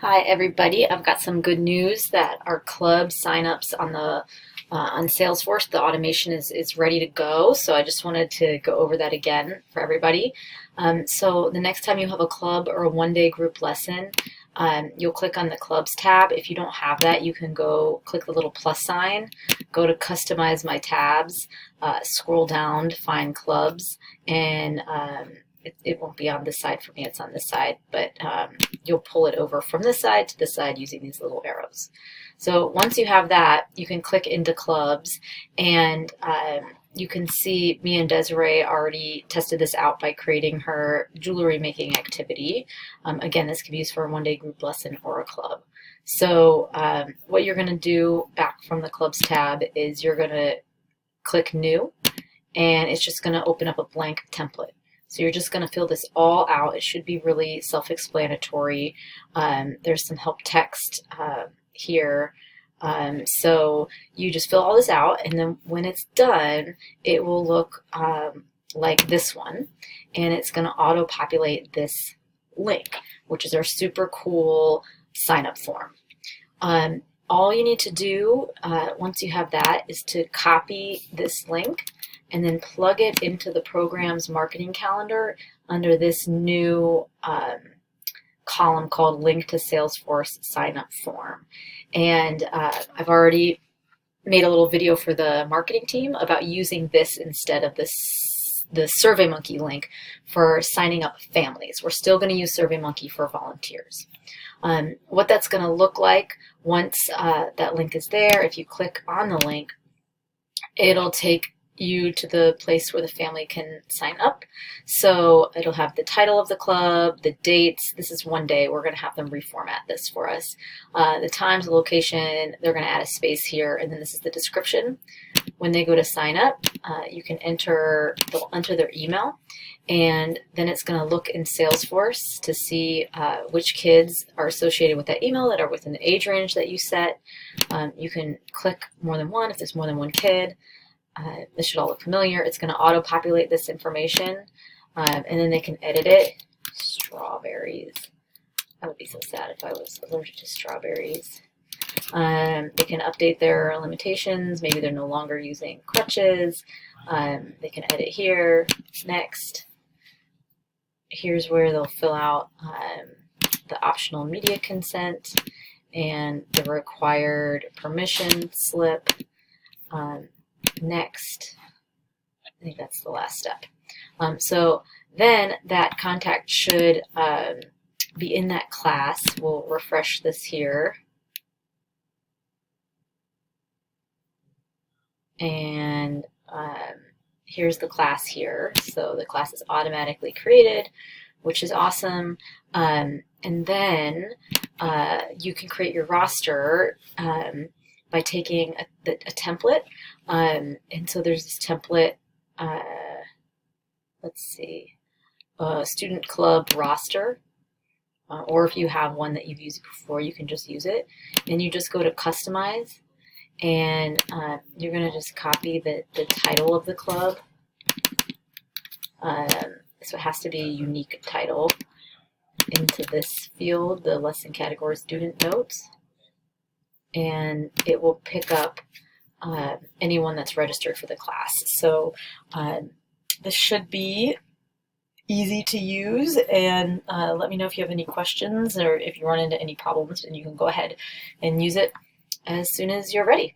Hi everybody, I've got some good news that our club signups on Salesforce, the automation is ready to go. So I just wanted to go over that again for everybody. So the next time you have a club or a one-day group lesson, you'll click on the clubs tab. If you don't have that, you can go click the little plus sign, go to customize my tabs, scroll down to find clubs, and it won't be on this side for me, it's on this side, but you'll pull it over from this side to this side using these little arrows. So once you have that, you can click into clubs, and you can see me and Desiree already tested this out by creating her jewelry making activity. Again, this can be used for a one-day group lesson or a club. So what you're going to do back from the clubs tab is you're going to click new, and it's just going to open up a blank template. So you're just going to fill this all out. It should be really self-explanatory. There's some help text here. So you just fill all this out, and then when it's done, it will look like this one, and it's going to auto-populate this link, which is our super cool sign-up form. All you need to do once you have that is to copy this link and then plug it into the program's marketing calendar under this new column called Link to Salesforce Sign Up Form. And I've already made a little video for the marketing team about using this instead of the SurveyMonkey link for signing up families. We're still going to use SurveyMonkey for volunteers. What that's going to look like once that link is there, if you click on the link, it'll take you to the place where the family can sign up. So it'll have the title of the club, the dates. This is one day. We're going to have them reformat this for us. The times, the location, they're going to add a space here, and then this is the description. When they go to sign up, you can they'll enter their email, and then it's going to look in Salesforce to see which kids are associated with that email that are within the age range that you set. You can click more than one if there's more than one kid. This should all look familiar. It's going to auto-populate this information, and then they can edit it. Strawberries. I would be so sad if I was allergic to strawberries. They can update their limitations. Maybe they're no longer using crutches. They can edit here. Next. Here's where they'll fill out the optional media consent and the required permission slip. Next, I think that's the last step. So then that contact should be in that class. We'll refresh this here. And here's the class here. So the class is automatically created, which is awesome. And then you can create your roster by taking a template. And so there's this template, let's see, student club roster, or if you have one that you've used before, you can just use it. And you just go to customize, and you're going to just copy the title of the club. So it has to be a unique title into this field, the lesson category student notes, and it will pick up anyone that's registered for the class. So this should be easy to use, and let me know if you have any questions or if you run into any problems, and you can go ahead and use it as soon as you're ready.